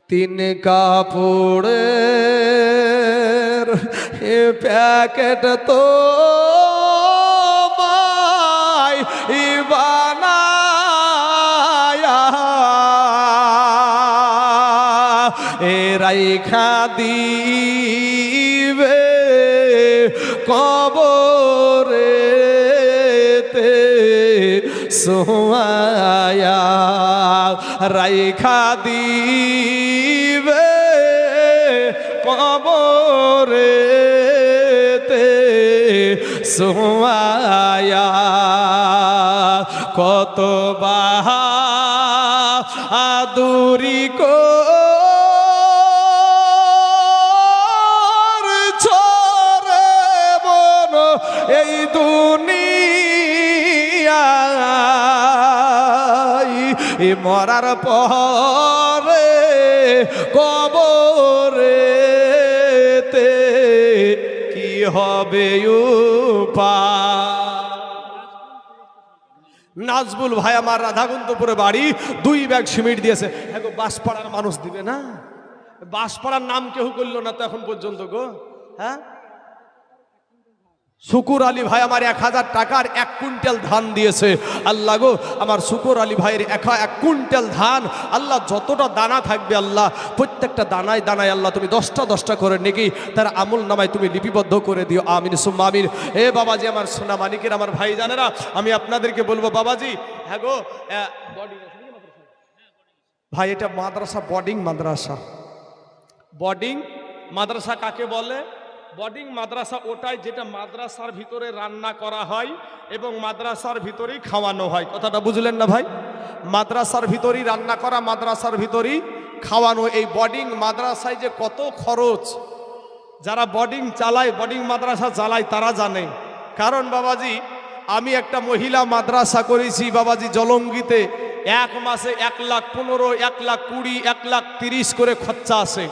তিন কাপড়ের প্যাকেট তো মাই বানায়া রাইখা দিবে কবরেতে সোয়া রাইখা দিবে কবরেতে সোয়া কত বাহাদুরি ছরে মন এই দুনিয়ায় মরার পরে কবরেতে কি হবে নাজবুল ভাই আমার রাধাকুন্দপুরে বাড়ি, 2 ব্যাগ সিমেন্ট দিয়েছে। হ্যাঁ গো, বাঁশপাড়ার মানুষ দিবে না? বাঁশপাড়ার নাম কেউ করলো না তো এখন পর্যন্ত গো। হ্যাঁ, শুকুর আলী ভাই আমার 1000 টাকার 1 কুইন্টাল ধান দিয়েছে। আল্লাহ গো, আমার শুকুর আলী ভাইয়ের 1 কুইন্টাল ধান, আল্লাহ যতটা দানা থাকবে আল্লাহ প্রত্যেকটা দানায় দানায় আল্লাহ তুমি 10টা করে নেকি তার আমল নামায় তুমি লিপিবদ্ধ করে দিও। আমিন সুম্মা আমিন। এ বাবাজি আমার সোনা মানিকের আমার ভাই জানেরা, আমি আপনাদেরকে বলবো বাবাজি, হ্যাঁ গো ভাই এটা মাদ্রাসা, বোর্ডিং মাদ্রাসা। বোর্ডিং মাদ্রাসা কাকে বলে? বোর্ডিং মাদ্রাসা ওটাই যেটা মাদ্রাসার ভিতরে রান্না করা হয় এবং মাদ্রাসার ভিতরেই খাওয়ানো হয়। কথাটা বুঝলেন না ভাই? মাদ্রাসার ভিতরেই রান্না করা, মাদ্রাসার ভিতরেই খাওয়ানো। এই বোর্ডিং মাদ্রাসায় যে কত খরচ, যারা বোর্ডিং চালায়, বোর্ডিং মাদ্রাসা চালায় তারা জানে। কারণ বাবাজি আমি একটা মহিলা মাদ্রাসা করেছি বাবাজি জলঙ্গিতে, 1 মাসে 1,15,000, 1,20,000, 1,30,000 করে খরচা আসে।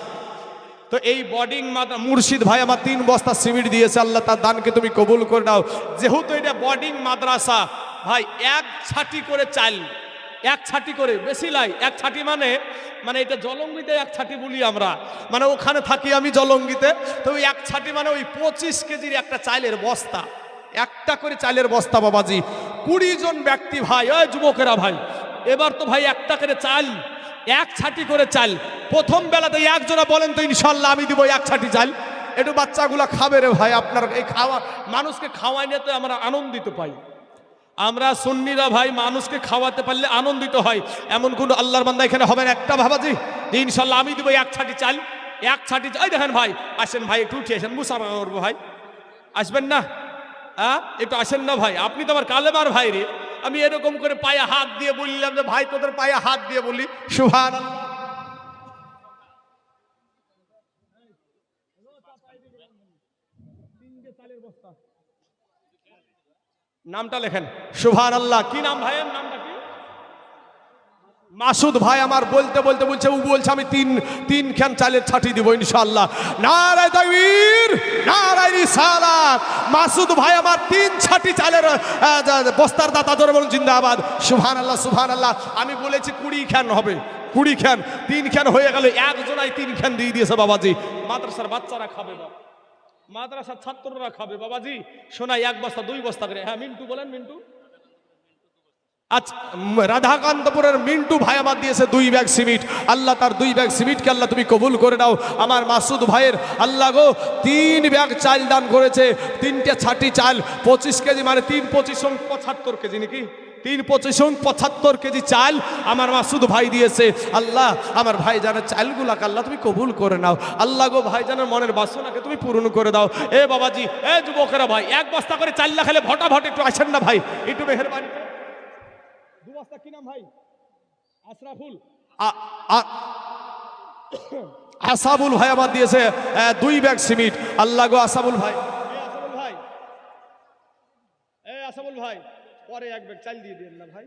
তো এই বোর্ডিং মুর্শিদ ভাই আমার 3 বস্তা সিমেন্ট দিয়েছে, আল্লাহ তার দানকে তুমি কবুল করে দাও। যেহেতু এটা বোর্ডিং মাদ্রাসা ভাই, 1 ছাটি করে চাল, 1 ছাটি করে, বেশি লাই 1 ছাটি মানে এটা জলঙ্গিতে 1 ছাটি বলি আমরা, মানে ওখানে থাকি আমি জলঙ্গিতে। তো ওই 1 ছাটি মানে ওই 25 কেজির একটা চালের বস্তা, একটা করে চালের বস্তা বাবাজি। 20 জন ব্যক্তি ভাই, ওই যুবকেরা ভাই, এবার তো ভাই একটা করে চাল, 1 ছাটি করে চাল। প্রথম বেলাতে একজনা বলেন তো ইনশাল্লাহ আমি দিব 1 ছাটি চাল। একটু বাচ্চাগুলা খাবে রে ভাই, আপনার এই খাওয়া মানুষকে খাওয়াই নিয়ে তো আমরা আনন্দিত পাই। আমরা সুন্নিরা ভাই মানুষকে খাওয়াতে পারলে আনন্দিত হয়। এমন কোন আল্লাহর বান্দা এখানে হবেন একটা বাবাজি যে ইনশাল্লাহ আমি দিব 1 ছাটি চাল, 1 ছাটি চাল। দেখেন ভাই আসেন ভাই, একটু উঠে আসেন, মুসাফা করবো ভাই, আসবেন না? হ্যাঁ একটু আসেন না ভাই, আপনি তো আমার কালেমার ভাই রে। আমি এরকম করে পায়ে হাত দিয়ে বললাম যে ভাই তোদের পায়ে হাত দিয়ে বলি সুবহানাল্লাহ। নামটা লেখেন সুবহানাল্লাহ। কি নাম ভাইয়ের? নামটা কি? মাসুদ ভাই আমার বলতে বলতে বলছে, ও বলছে আমি 3 খান চালের ছাটি দিব ইনশাআল্লাহ। নারে তাকবীর, নারে রিসালাত। মাসুদ ভাই আমার 3 ছাটি চালের বস্তার দাতা, ধরে বলুন জিন্দাবাদ। সুবহানাল্লাহ সুবহানাল্লাহ। আমি বলেছি 20 খান হবে, 20 খান, 3 খান হয়ে গেল, একজনাই 3 খান দিয়ে দিয়েছে বাবাজি। মাদ্রাসার বাচ্চারা খাবে, মাদ্রাসার ছাত্ররা খাবে বাবাজি। শোনাই 1 বস্তা 2 বস্তা করে। হ্যাঁ মিন্টু বলেন, মিন্টু। আচ্ছা রাধাকান্তপুরের মিন্টু ভাই আমার দিয়েছে 2 ব্যাগ সিমেন্ট। আল্লাহ তার 2 ব্যাগ সিমেন্টকে আল্লাহ তুমি কবুল করে দাও। আমার মাসুদ ভাইয়ের আল্লাহ গো 3 ব্যাগ চাল দান করেছে, 3টে ছাটি চাল 25 কেজি, মানে 3 25 75 কেজি নাকি, 3 25 75 কেজি চাল আমার মাসুদ ভাই দিয়েছে। আল্লাহ আমার ভাইজানের চালগুলাকে আল্লাহ তুমি কবুল করে নাও। আল্লাহ গো ভাইজানের মনের বাসনাকে তুমি পূরণ করে দাও। এ বাবাজি, এ যুবকেরা ভাই, 1 বস্তা করে চাল না খেলে ভটাভট একটু আসেন না ভাই, একটু মেহেরবানি। 2 বস্তা কি নাম ভাই? আশরাফুল, আসাবুল ভাই আমার দিয়েছে 2 ব্যাগ সিমেন্ট। আল্লাহ গো আসাবুল ভাই, আসাবুল ভাই, আসাবুল ভাই পরে 1 ব্যাগ চাল দিয়ে দিন না ভাই,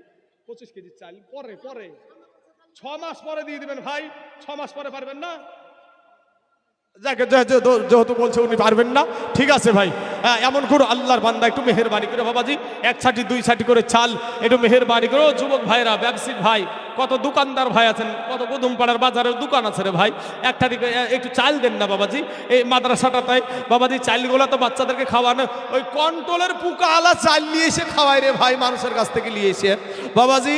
25 কেজি চাল পরে 6 মাস পরে দিয়ে দিবেন ভাই। 6 মাস পরে পারবেন না? যাকে যেহেতু বলছে উনি পারবেন না, ঠিক আছে ভাই। হ্যাঁ, এমন করো আল্লাহর বান্দা, একটু মেহেরবানি করে বাবাজি 1 ছাটি 2 ছাটি করে চাল একটু মেহেরবানি করো। যুবক ভাইরা, ব্যবসায়িক ভাই, কত দোকানদার ভাই আছেন, কত গুদুমপাড়ার বাজারের দোকান আছে রে ভাই, একটা দিকে একটু চাল দেন না বাবাজি। এই মাদ্রাসাটাতে বাবাজি চালগুলো তো বাচ্চাদেরকে খাওয়ানো, ওই কন্ট্রোলের পুকা আলা চাল নিয়ে এসে খাওয়াই রে ভাই, মানুষের কাছ থেকে নিয়ে এসে। বাবাজি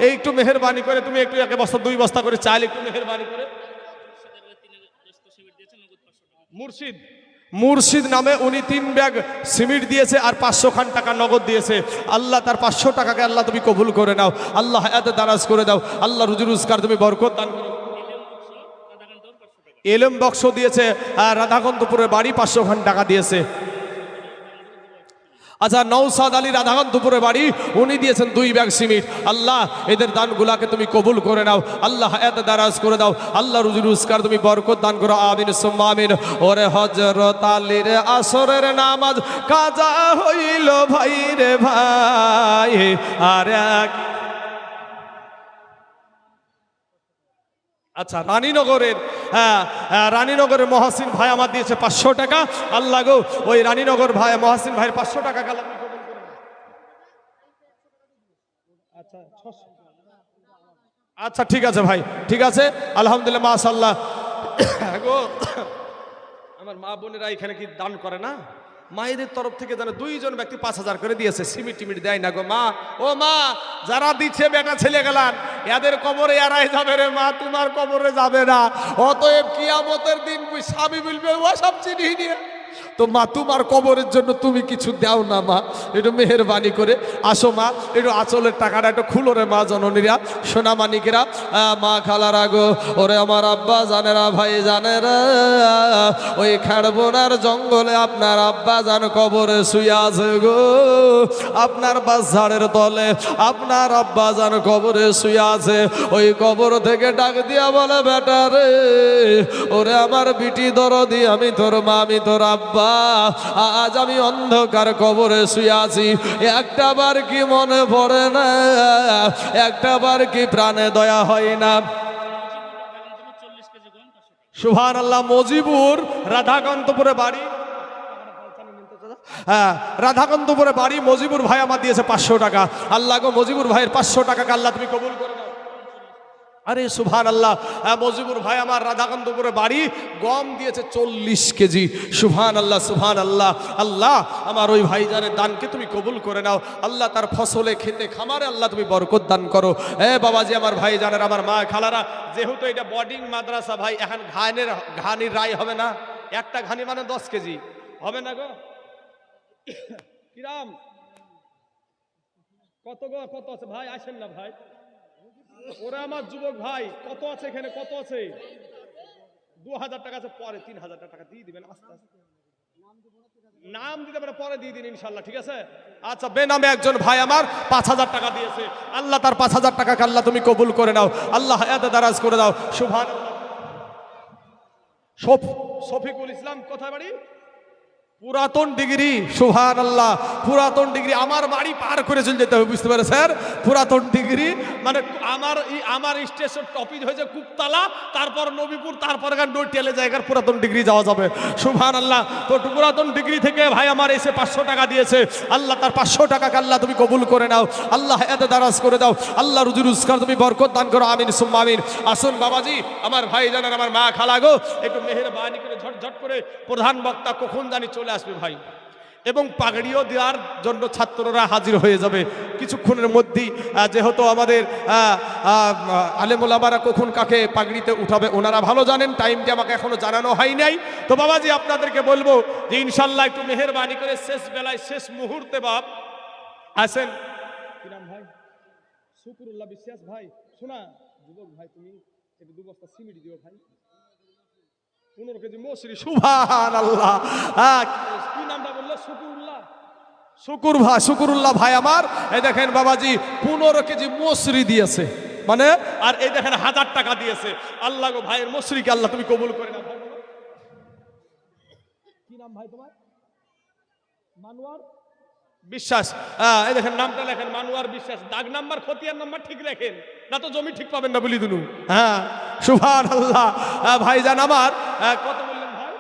এই একটু মেহেরবানি করে তুমি একটু 1 বস্তা 2 বস্তা করে চাল একটু মেহেরবানি করে। মুর্শিদ নামে উনি 3 ব্যাগ সিমেন্ট দিয়েছে আর 500 খান টাকা নগদ দিয়েছে। আল্লাহ তার 500 টাকাকে আল্লাহ তুমি কবুল করে নাও, আল্লাহ হায়াতে দারাজ করে দাও, আল্লাহ রুজি রোজগার তুমি বরকত দান করো। এলএম বক্স দিয়েছে রাধাকান্তপুরের বাড়ি, 500 খান টাকা দিয়েছে। আচ্ছা, নওসাদ আলী রাধাকান্তপুরের বাড়ি, উনি দিয়েছেন 2 ব্যাগ সিমেন্ট। আল্লাহ এদের দানগুলাকে তুমি কবুল করে নাও, আল্লাহ হায়াতে দারাজ করে দাও, আল্লাহ রুজি রোজগার তুমি বরকত দান করো, আমিন সুম্মা আমিন। ওরে হযরত আলীর আসরের নামাজ কাজা হইল ভাই রে ভাই, আর আচ্ছা রানীনগরের, রানীনগরের মহাসিন ভাই আমার দিয়েছে 500 টাকা। আল্লাহ গো, ওই রানীনগর ভাই মহাসিন ভাইয়ের 500 টাকা গেল। আচ্ছা ঠিক আছে ভাই, ঠিক আছে, আলহামদুলিল্লাহ, মাশাআল্লাহ। গো আমার মা বোনেরা এখানে কি দান করে না? মায়েদের তরফ থেকে যেন 2 জন ব্যক্তি 5000 করে দিয়েছে, সিমিট টিমিট দেয় না গো মা। ও মা, যারা দিচ্ছে বেটা ছেলে গেলান, এদের কবরে এরাই যাবে রে মা, তোমার কবরে যাবে না। অতএব কিয়ামতের দিন স্বামী বলবে ও সব চিনি নিয়ে, তো মা তোমার কবরের জন্য তুমি কিছু দাও না মা, একটু মেহেরবানি করে আসো মা, একটু আঁচলের টাকাটা একটু খুলো রে মা, জননীরা, সোনা মানিকেরা, মা খালারা গো। ওরে আমার আব্বা জানেরা, ভাই জানেরা, ওই খাড়বোনার জঙ্গলে আপনার আব্বা জান কবরে শুয়ে আছে গো, আপনার বাজারের তলে আপনার আব্বা জান কবরে শুয়ে আছে। ওই কবর থেকে ডাক দিয়া বলে, বেটা রে, ওরে আমার বিটি দরদি, আমি তোর মা, আমি তোর আব্বা, আজ আমি অন্ধকার কবরে শুয়ে আছি, একটা বার কি মনে পড়ে না, একটা বার কি প্রাণে দয়া হয় না? সুবহানাল্লাহ। মজিবুর রাধাকান্তপুরে বাড়ি, হ্যাঁ রাধাকান্তপুরে বাড়ি, মজিবুর ভাই আমার দিয়েছে 500 টাকা। আল্লাহ গো, মজিবুর ভাইয়ের 500 টাকাকে আল্লাহ তুমি কবুল করে নাও। আরে সুবহানাল্লাহ, মজিবুর ভাই আমার রাধাকান্তপুরে বাড়ি, গম দিয়েছে 40 কেজি। সুবহানাল্লাহ, সুবহানাল্লাহ। আল্লাহ আমার ওই ভাইজানের দানকে তুমি কবুল করে নাও, আল্লাহ তার ফসলে খেতে খামারে আল্লাহ তুমি বরকত দান করো। বাবাজি, আমার ভাইজানের, আমার মা খালারা, যেহেতু এটা বোর্ডিং মাদ্রাসা ভাই, এখন ঘানির রায় হবে না, একটা ঘানি মানে 10 কেজি হবে না গো। কিরাম কত গো, কত আছে ভাই? আসেন না ভাই, ওরা আমার যুবক ভাই, কত আছে এখানে, কত আছে? 2000 টাকা আছে, পরে 3000 টাকা দিয়ে দিবেন, আস্তে আস্তে নাম দিতে পারে, পরে দিয়ে দিন ইনশাল্লাহ, ঠিক আছে? আচ্ছা, বেনামে একজন ভাই আমার 5000 টাকা দিয়েছে, আল্লাহ তার 5000 টাকাকে আল্লাহ তুমি কবুল করে নাও, আল্লাহ হায়াতে দারাজ করে দাও। সুবহানাল্লাহ। শফিকুল ইসলাম কোথায় বাড়ি? পুরাতন ডিগ্রি। সুবহানাল্লাহ, পুরাতন ডিগ্রি, আমার বাড়ি পার করে চলে যেতে হবে, বুঝতে পারে স্যার? পুরাতন ডিগ্রি মানে আমার স্টেশন টপিক হয়েছে কুকতলা, তারপর নবীপুর, তারপর নৈটেলে জায়গার পুরাতন ডিগ্রি যাওয়া যাবে। সুবহানাল্লাহ। তো পুরাতন ডিগ্রি থেকে ভাই আমার এসে 500 টাকা দিয়েছে, আল্লাহ তার 500 টাকাকে আল্লাহ তুমি কবুল করে নাও, আল্লাহ হায়াতে দারাজ করে দাও, আল্লাহ রুজি রোজগার তুমি বরকত দান করো, আমিন সুম্মা আমিন। আসুন বাবাজি, আমার ভাই জানার, আমার মা খালা গো, একটু মেহেরবানি করে ঝটঝট করে প্রধান বক্তা কখন জানি চলে আসবে ভাই, এবং পাগড়িও দেওয়ার জন্য ছাত্ররা হাজির হয়ে যাবে কিছুক্ষণের মধ্যেই। যেহেতু আমাদের আলেম ওলামারা কখন কাকে পাগড়িতে উঠাবে ওনারা ভালো জানেন, টাইমটি আমাকে এখনো জানানো হয় নাই। তো বাবাজি আপনাদেরকে বলবো যে ইনশাল্লাহ একটু মেহেরবানি করে শেষ বেলায়, শেষ মুহূর্তে বাপ আসেন। কি নাম ভাই? শুকুরুল্লাহ বিশ্বাস ভাই। শোনা যুবক ভাই, তুমি একটু 2 বস্তা সিমেন্ট দিও ভাই, 15 কেজি মসুরি। সুবহানাল্লাহ। কি নামটা বললো? শুকুরুল্লাহ। শুকুরুল্লাহ ভাই আমার, এই দেখেন বাবাজি 15 কেজি মসুরি দিয়েছে, মানে আর এই দেখেন 1000 টাকা দিয়েছে। আল্লাহ গো, ভাইয়ের মসুরিকে আল্লাহ তুমি কবুল করে নাও। কি নাম ভাই তোমার? মানওয়ার বিশ্বাস। এই দেখেন নামটা লেখেন, মানওয়ার বিশ্বাস। দাগ নাম্বার, খতিয়ান নাম্বার ঠিক রাখেন, না তো জমি ঠিক পাবেন না বলি দুনু। হ্যাঁ সুবহানাল্লাহ। ভাইজান আমার কত বললেন ভাই?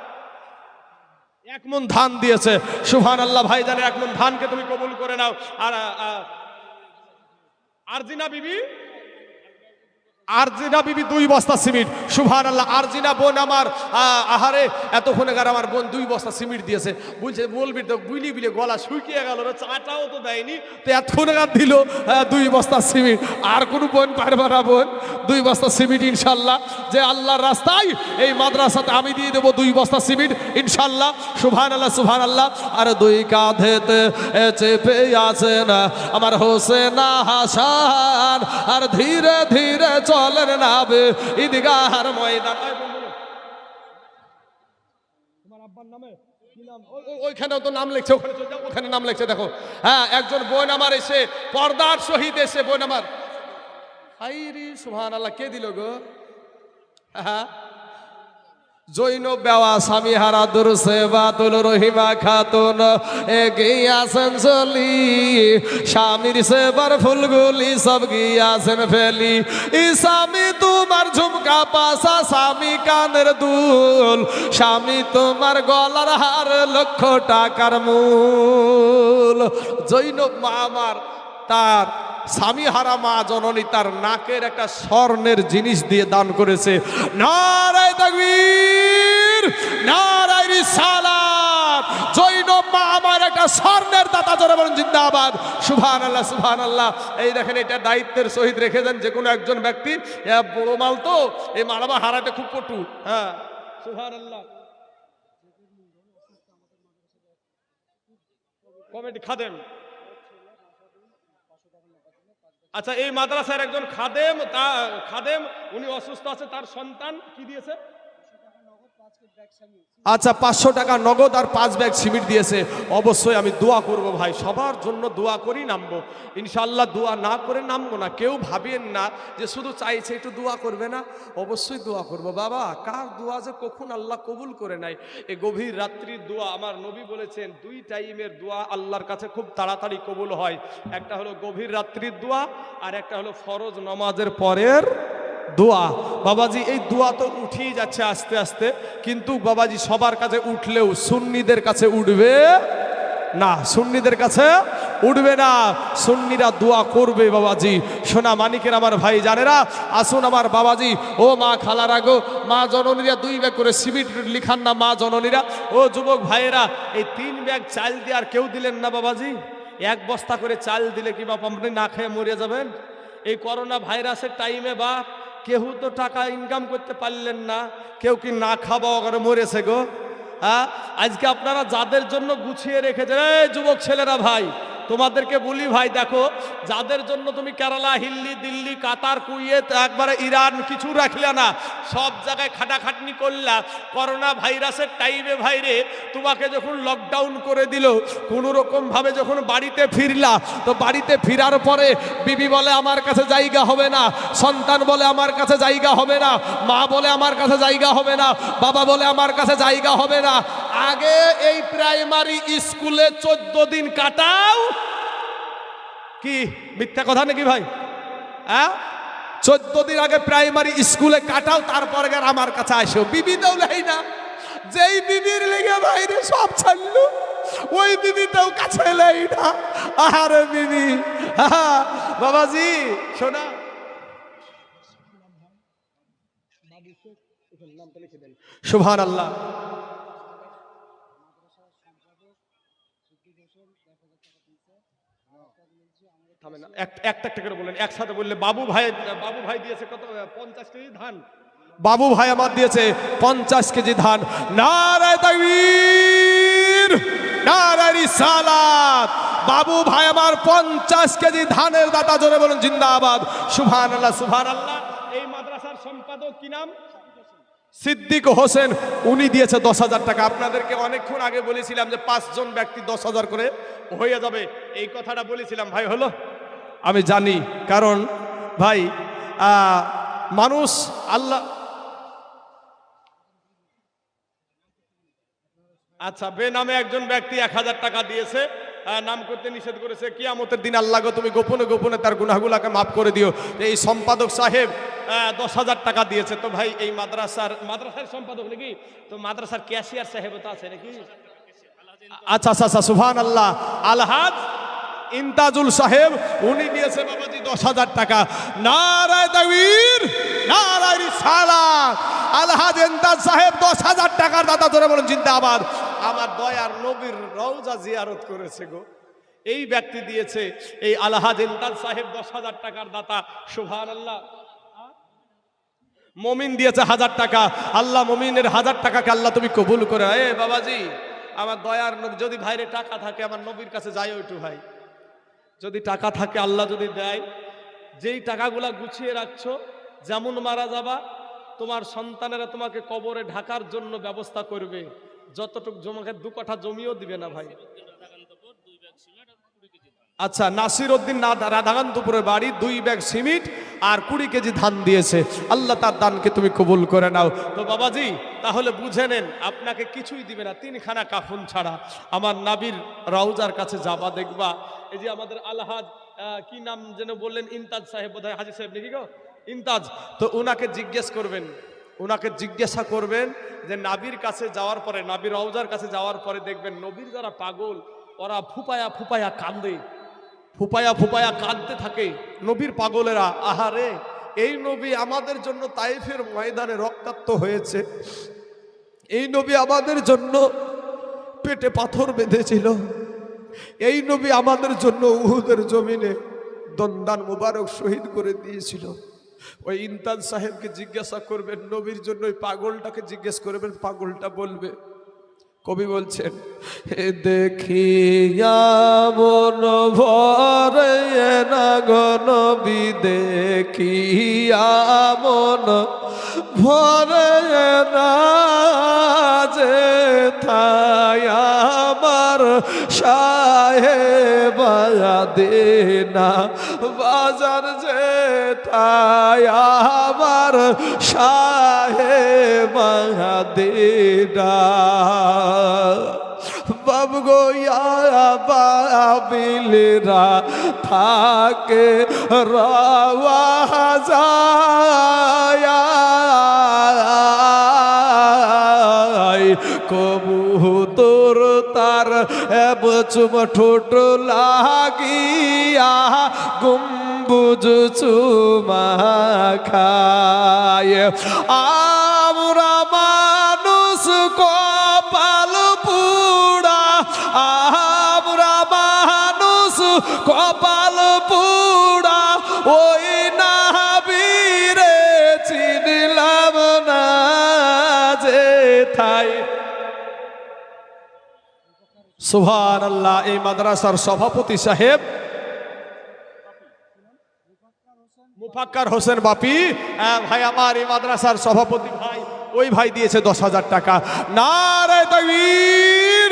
1 মণ ধান দিয়েছে। সুবহানাল্লাহ। ভাইজানের 1 মণ ধানকে তুমি কবুল করে নাও। আর আরজিনা বিবি 2 বস্তা সিমেন্ট। সুবহানাল্লাহ। আরজিনা বোন আমার আহারে এতক্ষণে আমার বোন 2 বস্তা সিমেন্ট দিয়েছে। বলবি তো বুঝলি বিলে গলা শুকিয়ে গেল, চাটাও তো দেয়নি, তো এতক্ষণে দিল 2 বস্তা সিমেন্ট। আর কোনো বোন পারবে না বোন, 2 বস্তা সিমেন্ট ইনশাল্লাহ, যে আল্লাহর রাস্তায় এই মাদ্রাসাতে আমি দিয়ে দেবো 2 বস্তা সিমেন্ট ইনশাল্লাহ। সুবহানাল্লাহ সুবহানাল্লাহ। আর 2 কাঁধেতে চেপে আছেন আমার হোসেন হাসান, আর ধীরে ধীরে চলেন নাবে ঈদগাহর ময়দান। তোমার আব্বার নামে কি নাম? ওইখানেও তো নাম লিখছে, ওখানে চলে যাও, ওখানে নাম লিখছে দেখো। হ্যাঁ, একজন বোন আমার এসে পর্দার শহীদ এসে বোন আমার। হাইরি সুবহানাল্লাহ। কে দিল গো? হ্যাঁ, জৈনব বেওয়া স্বামী হারা দুরসে বাতুল রহিমা খাতুন এগিয়াছেন চলি, স্বামীর সেবার ফুলগুলি সব গিয়াছেন ফেলি। স্বামী তোমার ঝুমকা পাশা, স্বামী কানের দুল, স্বামী তোমার গলার হার, 1 লক্ষ টাকার মূল। জৈনব মা আমার তার স্বামী হারা মা জননী তার নাকের একটা স্বর্ণের জিনিস দিয়ে দান করেছে। নারায়ে তাকবীর, নারায়ে রিসালাত। জৈনব মা আমার একটা স্বর্ণের দাতা, জোরে বলুন জিন্দাবাদ। সুবহানাল্লাহ সুবহানাল্লাহ। এই দেখেন, এটা দায়িত্বের সহিত রেখে দেন যে কোনো একজন ব্যক্তি। বড় মাল তো, এই মালামা হারাটা খুব কটু। হ্যাঁ, সুবহানাল্লাহ। কমিটি খাদেম, আচ্ছা, এই মাদ্রাসার একজন খাদেম উনি অসুস্থ আছে, তার সন্তান কি দিয়েছে? আচ্ছা, 500 টাকা নগদ আর 5 ব্যাগ সিমেন্ট দিয়েছে। অবশ্যই আমি দোয়া করব ভাই, সবার জন্য দোয়া করি নামবো ইনশাআল্লাহ। দোয়া না করে নামবো না। কেউ ভাবেন না যে শুধু চাইছে একটু দোয়া করবে না, অবশ্যই দোয়া করব। বাবা, কার দোয়া যে কখন আল্লাহ কবুল করে নেয়। এই গভীর রাত্রির দোয়া আমার নবী বলেছেন 2 টাইমের দোয়া আল্লাহর কাছে খুব তাড়াতাড়ি কবুল হয়। একটা হলো গভীর রাত্রির দোয়া, আর একটা হলো ফরজ নামাজের পরের দোয়া। বাবাজি, এই দোয়া তো উঠেই যাচ্ছে আস্তে আস্তে, কিন্তু বাবাজি সবার কাছে উঠলেও সুন্নিদের কাছে উঠবে না, সুন্নিদের কাছে উঠবে না। সুন্নিরা দোয়া করবে বাবাজি। সোনা মানিকের আমার ভাই জানেরা, আসুন আমার বাবাজি, ও মা খালারা গো, মা জননীরা 2 ব্যাগ করে সিমেন্ট লিখান না মা জননীরা। ও যুবক ভাইয়েরা, এই 3 ব্যাগ চাল দিয়ে আর কেউ দিলেন না বাবাজি। 1 বস্তা করে চাল দিলে কি বাপ আপনি না খেয়ে মরে যাবেন? এই করোনা ভাইরাসের টাইমে বা কেউ তো টাকা ইনকাম করতে পারলেন না, কেউ কি না খাওয়া করে মরেছে গো। হ্যাঁ, আজকে আপনারা যাদের জন্য গুছিয়ে রেখেছেন, এই যুবক ছেলেরা ভাই, তোমাদেরকে বলি ভাই, দেখো, যাদের জন্য তুমি কেরালা, হিল্লি, দিল্লি, কাতার, কুয়েত, একবারে ইরান কিছু রাখলে না, সব জায়গায় খাটাখাটনি করলা। করোনা ভাইরাসের টাইমে ভাইরে তোমাকে যখন লকডাউন করে দিল, কোনো রকম ভাবে যখন বাড়িতে ফিরলা, তো বাড়িতে ফিরার পরে বিবি বলে আমার কাছে জায়গা হবে না, সন্তান বলে আমার কাছে জায়গা হবে না, মা বলে আমার কাছে জায়গা হবে না, বাবা বলে আমার কাছে জায়গা হবে না। আগে এই প্রাইমারি স্কুলে 14 দিন কাটাও, কি মিথ্যা কথা নাকি ভাই? হ্যাঁ, 14 দিন আগে প্রাইমারি স্কুলে কাটাও, তারপরে আমার কাছে আসো। বিবি দেওলাই না, যেই বিবির লেগে বাইরে সব ছাড়লো, ওই বিবিটাও কাছে এলাই না। আরে বিবি, বাবাজি শোনা, সুবহানাল্লাহ। একটা করে বলেন, একসাথে বললে। বাবু ভাই দিয়েছে কত? 50 কেজি ধান। বাবু ভাই আমার দিয়েছে 50 কেজি ধান। নারায়ে তাকবীর, নারায়ে রিসালাত। বাবু ভাই আমার 50 কেজি ধানের দাতা, জোরে বলুন জিন্দাবাদ। সুবহানাল্লাহ সুবহানাল্লাহ। এই মাদ্রাসার সম্পাদক কি নাম? সিদ্দিক হোসেন। উনি দিয়েছে 10,000 টাকা। আপনাদেরকে অনেকক্ষণ আগে বলেছিলাম যে 5 জন ব্যক্তি 10,000 করে হয়ে যাবে, এই কথাটা বলেছিলাম ভাই, হলো? আমি জানি, কারণ ভাই মানুষ আল্লাহ। আচ্ছা, বেনামে একজন ব্যক্তি 1000 টাকা দিয়েছে, নাম করতে নিষেধ করেছে। কিয়ামতের দিন আল্লাহ গো তুমি গোপনে গোপনে তার গুনাহগুলোকে মাফ করে দিও। এই সম্পাদক সাহেব 10,000 টাকা দিয়েছে। তো ভাই এই মাদ্রাসার সম্পাদক নাকি? তো মাদ্রাসার ক্যাশিয়ার সাহেব তো আছে নাকি? আচ্ছা আচ্ছা আচ্ছা, সুবহানাল্লাহ। আলহাজ ইমতাজুল সাহেব উনি দিয়েছে বাবাজি 10,000 টাকা। নারায়ে তাকবীর, নারায়ে রিসালাত। আলহাজ ইমতাজ সাহেব 10,000 টাকার দাতা, ধরে বলেন জিন্দাবাদ। আমার দয়ার নবীর রওজা জিয়ারত করেছে গো, এই ব্যক্তি দিয়েছে। এই আলহাজ ইমতাজ সাহেব 10,000 টাকার দাতা, সুবহানাল্লাহ। মমিন দিয়েছে 1000 টাকা। আল্লাহ মমিনের 1000 টাকাকে আল্লাহ তুমি কবুল করে। এ বাবাজি, আমার দয়ার নবী, যদি ভাইরে টাকা থাকে আমার নবীর কাছে যাই ওইটু ভাই, যদি টাকা থাকে আল্লাহ যদি দেয়, যেই টাকাগুলা গুছিয়ে রাখছো, যেমন মারা যাবা তোমার সন্তানেরা তোমাকে কবরে ঢাকার জন্য ব্যবস্থা করবে। যতটুক জমাকে 2 কাঠা জমিও দিবে না ভাই। আচ্ছা, নাসির উদ্দিন রাধাকান্তপুরের বাড়ি, 2 ব্যাগ সিমেন্ট আর 20 কেজি ধান দিয়েছে। আল্লাহ তার দানকে তুমি কবুল করে নাও। তো বাবাজি তাহলে বুঝে নেন, আপনাকে কিছুই দিবে না 3 খানা কাফন ছাড়া। আমার নাবির রওজার কাছে যাবা, দেখবা এই যে আমাদের আলহাজ কি নাম যেন বললেন, ইমতাজ সাহেব বোধহয়, হাজী সাহেব নাকি গো, ইমতাজ। তো ওনাকে জিজ্ঞেস করবেন, ওনাকে জিজ্ঞাসা করবেন যে নাবির কাছে যাওয়ার পরে, নাবির রওজার কাছে যাওয়ার পরে দেখবেন নবীর যারা পাগল ওরা ফুপায়া ফুপায়া কান্দে, ফুপায়া ফুপায়া কাঁদতে থাকে নবীর পাগলেরা। আহারে, এই নবী আমাদের জন্য তাইফের ময়দানে রক্তাক্ত হয়েছে, এই নবী আমাদের জন্য পেটে পাথর বেঁধেছিল, এই নবী আমাদের জন্য উহুদের জমিনে দন্দান মুবারক শহীদ করে দিয়েছিল। ওই ইমতাজ সাহেবকে জিজ্ঞাসা করবেন, নবীর জন্য ওই পাগলটাকে জিজ্ঞেস করবেন, পাগলটা বলবে। কবি বলছেন, হে দেখিয়া মন ভরে না গো নবী, দেখিয়া মন ভরে না, যে থায় আমার সাহেব দেনা বাজার, যে থায় আমার সাহেব দেনা। বাব গোয়া বাবিলরা থাকে রাওয়া যায়, কবুতর তার এবচুম ঠোঁট লাগিয়া গম্বুজ চুমা খায়। আমরা মানুষ কপাল পুড়া, আমরা মানুষ কপাল পুড়া, ওই নাবিরে চিনলাম না, যে থাই। সুবহানাল্লাহ। এই মাদ্রাসার সভাপতি সাহেব মুফাক্কার হোসেন বাপি ভাই, আমার এই মাদ্রাসার সভাপতি ভাই, ওই ভাই দিয়েছে 10,000 টাকা। নারায়ে তাকবীর,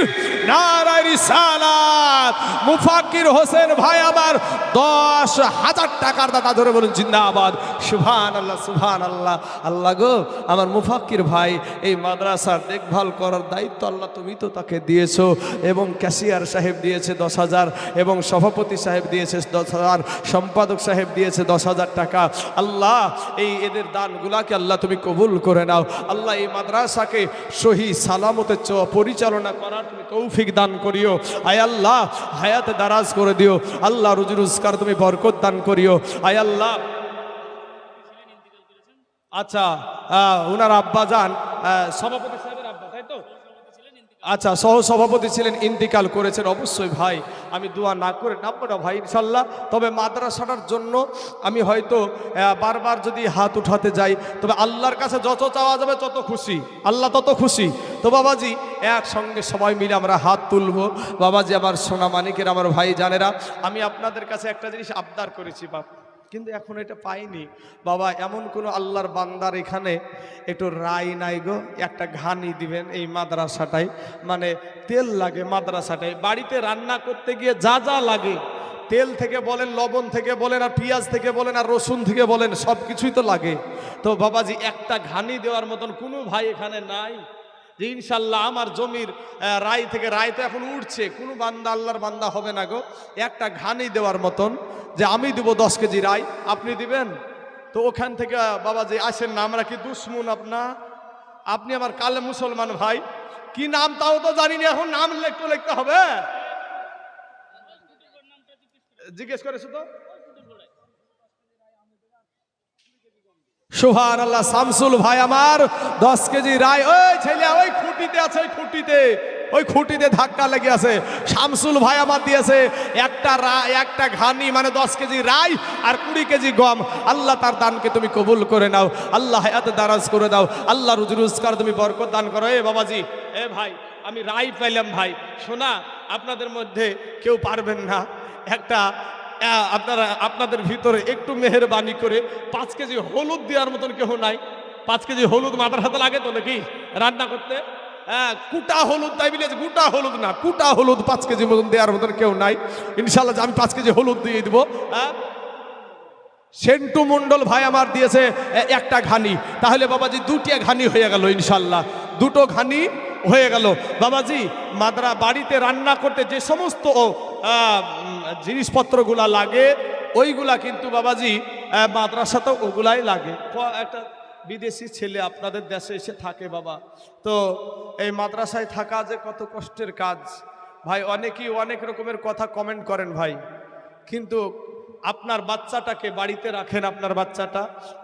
নারায়ে রিসালাত। মুফাক্কির হোসেন ভাই আমার 10,000 টাকার দাতা, ধরে বলুন জিন্দাবাদ। সুবহানাল্লাহ, সুবহানাল্লাহ। আল্লাহ গো, আমার মুফাক্কির ভাই এই মাদ্রাসার দেখভাল করার দায়িত্ব আল্লাহ তুমি তো তাকে দিয়েছো, এবং ক্যাশিয়ার সাহেব দিয়েছে 10,000, এবং সভাপতি সাহেব দিয়েছে 10,000, সম্পাদক সাহেব দিয়েছে 10,000 টাকা। আল্লাহ এই এদের দানগুলাকে আল্লাহ তুমি কবুল করে নাও। আল্লাহ এই মাদ্রাসাকে সহি সালামতে পরিচালনা করার তুমি তৌফিক দান করিও। আয় আল্লাহ হায়াতে দারাজ করে দিও। আল্লাহ রুজি রোজগার তুমি বরকত দান করিও। আয় আল্লাহ। আচ্ছা, ওনার আব্বা যান সভাপতি সাহেবের আব্বা, তাই তো? আচ্ছা, সহ সভাপতি ছিলেন, ইন্তিকাল করেছেন। অবশ্যই ভাই আমি দোয়া না করে নামবো না ভাই, ইনশাল্লাহ। তবে মাদ্রাসাটার জন্য আমি হয়তো বারবার যদি হাত উঠাতে যাই, তবে আল্লাহর কাছে যত চাওয়া যাবে তত খুশি, আল্লাহ তত খুশি। তো বাবাজি একসঙ্গে সবাই মিলে আমরা হাত তুলবো। বাবাজি, আমার সোনা মানিকের, আমার ভাই জানেরা, আমি আপনাদের কাছে একটা জিনিস আবদার করেছি বাপ, কিন্তু এখন এটা পাইনি বাবা। এমন কোনো আল্লাহর বান্দার এখানে একটু রায় নাই গো, একটা ঘানি দিবেন এই মাদ্রাসাটায়। মানে তেল লাগে মাদ্রাসাটায়, বাড়িতে রান্না করতে গিয়ে যা যা লাগে, তেল থেকে বলেন, লবণ থেকে বলেন, আর পেঁয়াজ থেকে বলেন, আর রসুন থেকে বলেন, সব কিছুই তো লাগে। তো বাবাজি একটা ঘানি দেওয়ার মতন কোনো ভাই এখানে নাই? যে ইনশাল্লাহ আমার জমির রায় থেকে, রায় তো এখন উঠছে, কোনো বান্দা আল্লাহর বান্দা হবে না গো, একটা ঘানি দেওয়ার মতন, যে আমি দিব 10 কেজি রায়, আপনি দিবেন? তো ওখান থেকে বাবাজি আসেন না, আমরা কি দুশ্মন আপনি আমার কালে মুসলমান ভাই। কি নাম তাও তো জানি না, এখন নাম একটু লিখতে হবে। জিজ্ঞেস করেছো তো? সুবহানাল্লাহ। শামসুল ভাই আমার 10 কেজি রাই। ওই ছেলে ওই খুঁটিতে আছে, ওই খুঁটিতে ধাক্কা লেগে আছে। শামসুল ভাই আমার দিয়েছে একটা ঘানি মানে 10 কেজি রাই আর 20 কেজি গম। আল্লাহ তার দানকে তুমি কবুল করে নাও, আল্লাহ হায়াত দারাজ করে দাও, আল্লাহ রুজি রোজগার তুমি বরকত দান করো। এ বাবাজি, এ ভাই, আমি রাই পাইলাম ভাই। শোনা, আপনাদের মধ্যে কেউ পারবেন না, আপনাদের ভিতরে একটু মেহেরবানি করে 5 কেজি হলুদ দেওয়ার মতন কেউ নাই? 5 কেজি হলুদ মাথার হাতে লাগে তো নাকি রান্না করতে? হ্যাঁ, কুটা হলুদ, তাই বলে গোটা হলুদ না, কুটা হলুদ 5 কেজি মতন দেওয়ার মতন কেউ নাই? ইনশাল্লাহ আমি 5 কেজি হলুদ দিয়ে দিব। হ্যাঁ, সেন্টু মন্ডল ভাই আমার দিয়েছে একটা ঘানি। তাহলে বাবাজি 2টা ঘানি হয়ে গেল, ইনশাল্লাহ 2টো ঘানি হয়ে গেল। বাবাজি, বাড়িতে রান্না করতে যে সমস্ত জিনিসপত্রগুলা লাগে ওইগুলা কিন্তু বাবাজি মাদ্রাসাতেও ওগুলাই লাগে। একটা বিদেশি ছেলে আপনাদের দেশে এসে থাকে বাবা, তো এই মাদ্রাসায় থাকা যে কত কষ্টের কাজ ভাই। অনেকেই অনেক রকমের কথা কমেন্ট করেন ভাই, কিন্তু আপনার বাচ্চাটাকে বাড়িতে রাখেন,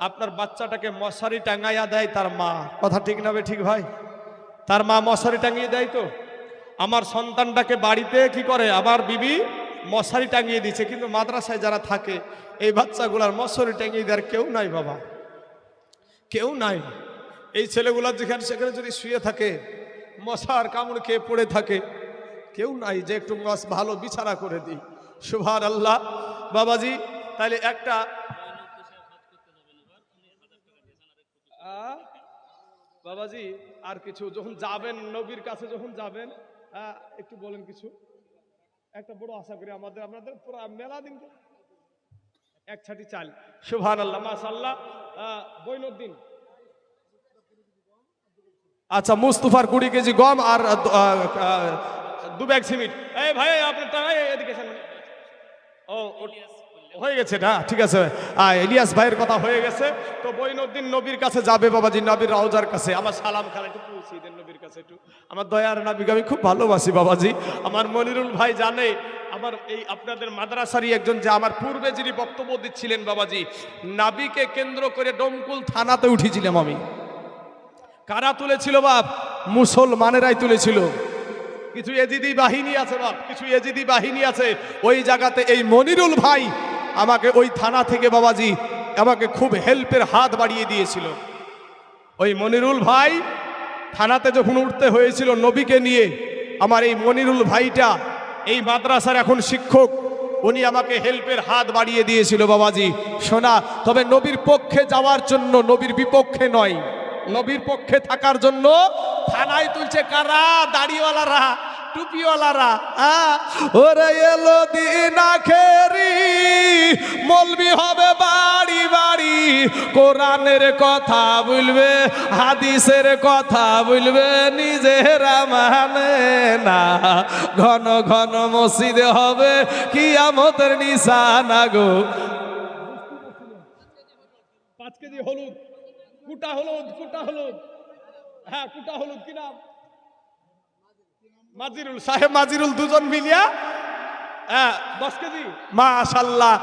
আপনার বাচ্চাটাকে মশারি টাঙাইয়া দেয় তার মা। কথা ঠিক না ঠিক ভাই? তার মা মশারি টাঙিয়ে দেয়। তো আমার সন্তানটাকে বাড়িতে কি করে আমার বিবি মশারি টাঙিয়ে দিচ্ছে, কিন্তু মাদ্রাসায় যারা থাকে এই বাচ্চাগুলার মশারি টাঙিয়ে দেওয়ার কেউ নাই বাবা, কেউ নাই। এই ছেলেগুলা যেখানে সেখানে যদি শুয়ে থাকে, মশার কামড় খেয়ে পড়ে থাকে, কেউ নাই যে একটু ভালো বিছানা করে দিই। সুবহানাল্লাহ। বাবাজি, তাহলে একটা বাবাজি আর কিছু যখন যাবেন নবীর কাছে, যখন যাবেন একটু বলেন কিছু, একটা বড় আশা করি আপনাদের পুরো মেলা দিন এক ছাটি চাল। সুবহানাল্লাহ, মাশাআল্লাহ। বৈনউদ্দিন, আচ্ছা, মুস্তফার 20 কেজি গম আর 2 ব্যাগ সিমেন্ট। এই ভাই আপনারটা এদিকে ও হয়ে গেছে না? ঠিক আছে, ইলিয়াস ভাইয়ের কথা হয়ে গেছে। তো বৈনউদ্দিন নবীর কাছে যাবে বাবাজি, নবীর রওজার কাছে। আমার সালাম খালা একটু পৌঁছে দেন নবীর কাছে একটু। আমার দয়ার নবীকে আমি খুব ভালোবাসি বাবাজি। আমার মনিরুল ভাই জানে, আমার এই আপনাদের মাদ্রাসারই একজন যে আমার পূর্বে যিনি বক্তব্য দিচ্ছিলেন বাবাজি, নাবিকে কেন্দ্র করে ডোমকুল থানাতে উঠেছিলাম আমি। কারা তুলেছিল বাপ? মুসলমানেরাই তুলেছিল। কিছু এজিদি বাহিনী আছে বাপ, কিছু এজিদি বাহিনী আছে। ওই জায়গাতে এই মনিরুল ভাই আমাকে ওই থানা থেকে বাবাজি আমাকে খুব হেল্পের হাত বাড়িয়ে দিয়েছিল। ওই মনিরুল ভাই থানাতে যখন উঠতে হয়েছিল নবীকে নিয়ে, আমার এই মনিরুল ভাইটা এই মাদ্রাসার এখন শিক্ষক, উনি আমাকে হেল্পের হাত বাড়িয়ে দিয়েছিল বাবাজি। শোনা, তবে নবীর পক্ষে যাওয়ার জন্য, নবীর বিপক্ষে নয়, নবীর পক্ষে থাকার জন্য থানায় তুলছে কারা? দাড়িওয়ালারা, টুপিওয়ালারা। ওরে এলো দিন আখেরি, মলবি হবে বাড়ি বাড়ি, কোরআনের কথা বলবে, হাদিসের কথা বলবে, নিজেরা মানে না। ঘন ঘন মসজিদে হবে কিয়ামতের নিশানা গো। 5 কেজি হলুদ, কুটা হলুদ, কুটা হলুদ, হ্যাঁ কুটা হলুদ। কি নাম? মাজিরুল সাহেব, মাজিরুল, দুজন মিলিয়া 10 কেজি মাশাআল্লাহ,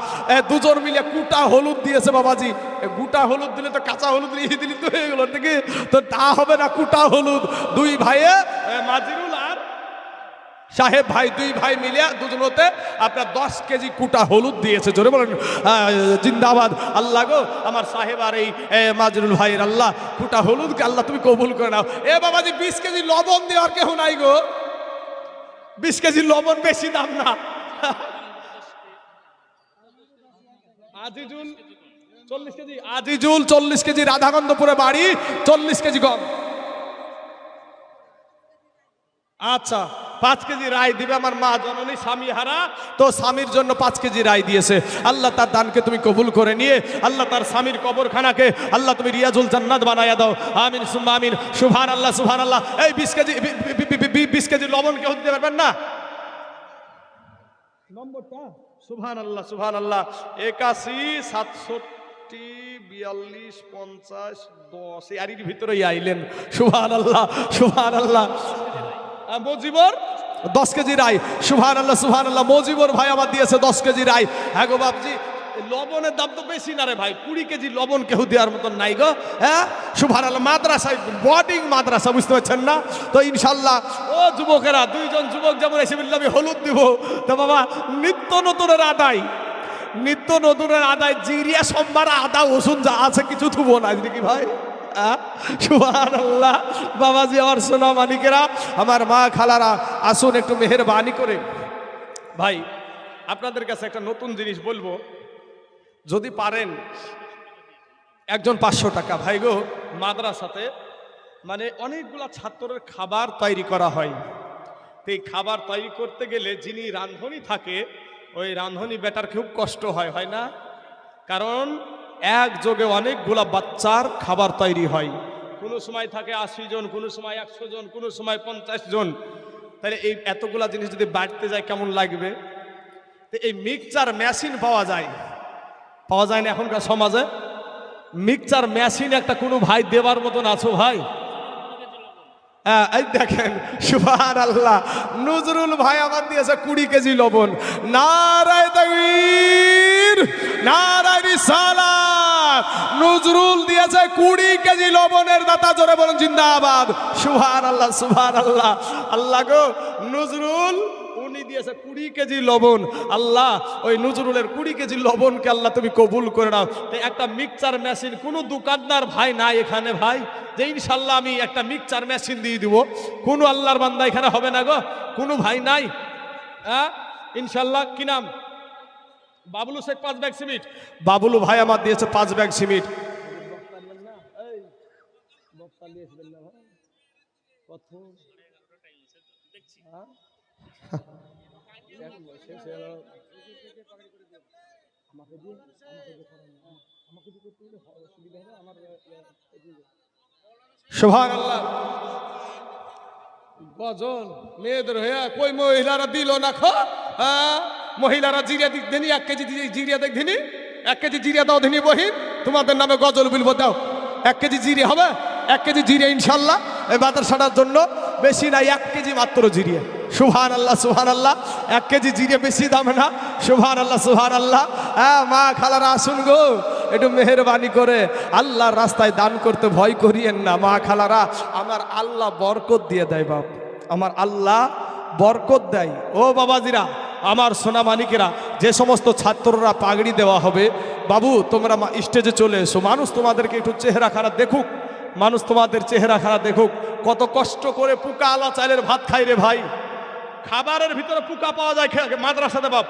দুজন মিলে কুটা হলুদ দিয়েছে বাবাজি। গুটা হলুদ দিলে তো কাঁচা হলুদ দিয়ে দিলি তো হয়ে গেল নাকি? তো তা হবে না, কুটা হলুদ। 2 ভাইয়ে, মাজিরুল আর সাহেব ভাই, 2 ভাই মিলিয়া দুজনতে আপনার 10 কেজি কুটা হলুদ দিয়েছে। জোরে বলেন জিন্দাবাদ। আল্লাহ গো, আমার সাহেব আর এই মাজিরুল ভাইয়ের আল্লাহ কুটা হলুদকে আল্লাহ তুমি কবুল করে নাও। এ বাবাজি 20 কেজি লবণ দেওয়ার কেউ নাই গো। 20 কেজি লবণ বেশি দাম না। আজিজুল 40 কেজি, আজিজুল 40 কেজি, রাধাকান্তপুরে বাড়ি, 40 কেজি গম। আচ্ছা, 5 কেজি রায় দিবে আমার মা জননী স্বামী হারা, তো স্বামীর জন্য 5 কেজি রায় দিয়েছে। আল্লাহ তার দানকে তুমি কবুল করে নিয়ে আল্লাহ তার স্বামীর কবরখানাকে আল্লাহ তুমি রিয়াজুল জান্নাত বানায়া দাও। আমিন সুম্মা আমিন। সুবহানাল্লাহ, সুবহানাল্লাহ। এই 20 কেজি লবণ কেউ দিতে পারবেন না? নম্বরটা সুবহানাল্লাহ, সুবহানাল্লাহ। 81 67 42, 50, 10 এর ভিতরেই আইলেন। সুবহানাল্লাহ সুবহানাল্লাহ। মজিবর 10 কেজি রাই। সুবহানাল্লাহ সুবহানাল্লাহ। মজিবর ভাই আমার দিয়েছে 10 কেজি রাই। হ্যাঁ গো বাপজি, লবণের দাম তো বেশি না রে ভাই, 20 কেজি লবণ কেউ দেওয়ার মতন নাই গো। হ্যাঁ সুবহানাল্লাহ। মাদ্রাসায় বোর্ডিং মাদ্রাসা, বুঝতে পারছেন না তো? ইনশাল্লাহ ও যুবকেরা, 2 জন যুবক যেমন এসে বললাম আমি হলুদ দিব, তো বাবা নিত্য নতুনের আদায়, নিত্য নতুনের আদায়, জিরিয়া সোমবার আদা ওষুধ যা আছে কিছু থুবো না কি ভাই? সুবহানাল্লাহ। বাবাজি আমার সোনা মানিকেরা, আমার মা খালারা, আসুন একটু মেহেরবানি করে ভাই আপনাদের কাছে একটা নতুন জিনিস বলবো। যদি পারেন একজন 500 টাকা, ভাই গো মাদ্রাসাতে মানে অনেকগুলা ছাত্রের খাবার তৈরি করা হয়। তো এই খাবার তৈরি করতে গেলে যিনি রাঁধুনি থাকে, ওই রাঁধুনি বেটার খুব কষ্ট হয়, হয় না? কারণ একযোগে অনেকগুলা বাচ্চার খাবার তৈরি হয়। কোনো সময় থাকে 80 জন, কোনো সময় 100 জন, কোনো সময় 50 জন। তাহলে এই এতগুলা জিনিস যদি বাড়তে যায় কেমন লাগবে? তো এই মিক্সচার মেশিন পাওয়া যায় না এখনকার সমাজে? মিক্সচার মেশিন একটা কোনো ভাই দেবার মতন আছো ভাই? হ্যাঁ এই দেখেন সুবহানাল্লাহ, নজরুল ভাই আমার দিয়েছে 20 কেজি লবণ। নারায়ে তাকবীর, নারায়ে রিসালাত। নজরুল দিয়েছে 20 কেজি লবণের দাতা, জোরে বলুন জিন্দাবাদ। সুবহানাল্লাহ সুবহানাল্লাহ। আল্লাহ গো, নজরুল উনি দিয়েছে 20 কেজি লবণ। আল্লাহ ওই নজরুলের 20 কেজি লবণকে আল্লাহ তুমি কবুল করে নাও। একটা মিক্সচার মেশিন, কোনো দোকানদার ভাই নাই এখানে ভাই যে ইনশাল্লাহ আমি একটা মিক্সচার মেশিন দিয়ে দিব? কোনো আল্লাহর বান্দা এখানে হবে না গো? কোনো ভাই নাই? হ্যাঁ ইনশাল্লাহ। কি নাম? Babulu Sheikh 5 bag cement. বাবুলু ভাই আমার দিয়েছে 5 ব্যাগ সিমেন্ট। সুবহানাল্লাহ। গজল মেয়েদের হয়ে কই মহিলারা দিল না খো? হ্যাঁ মহিলারা জিরিয়া দিক দিনি, 1 কেজি জিরিয়া দেখ দিনি, 1 কেজি জিরিয়া দাও দিনি বহিন, তোমাদের নামে গজল বলবো, দাও 1 কেজি জিরিয়া হবে, 1 কেজি জিরিয়া ইনশাল্লাহ এই মাদ্রাসাটার জন্য। বেশি নাই, 1 কেজি মাত্র জিরিয়া। সুবহানাল্লাহ সুবহানাল্লাহ। 1 কেজি জিরিয়া বেশি দাম না। সুবহানাল্লাহ সুবহানাল্লাহ। হ্যাঁ মা খালারা আসুন গো, একটু মেহেরবানি করে আল্লাহর রাস্তায় দান করতে ভয় করিয়েন না। মা খালারা, আমার আল্লাহ বরকত দিয়ে দেয় বাপ, আমার আল্লাহ বরকত দেয়। ও বাবাজিরা, আমার সোনা মানিকেরা, যে সমস্ত ছাত্ররা পাগড়ি দেওয়া হবে, বাবু তোমরা স্টেজে চলে এসো। মানুষ তোমাদেরকে একটু চেহারা খারাপ দেখুক, মানুষ তোমাদের চেহারা খারাপ দেখুক। কত কষ্ট করে পুকা আলা চালের ভাত খাই রে ভাই, খাবারের ভিতরে পুকা পাওয়া যায় মাদ্রাসাতে বাপ।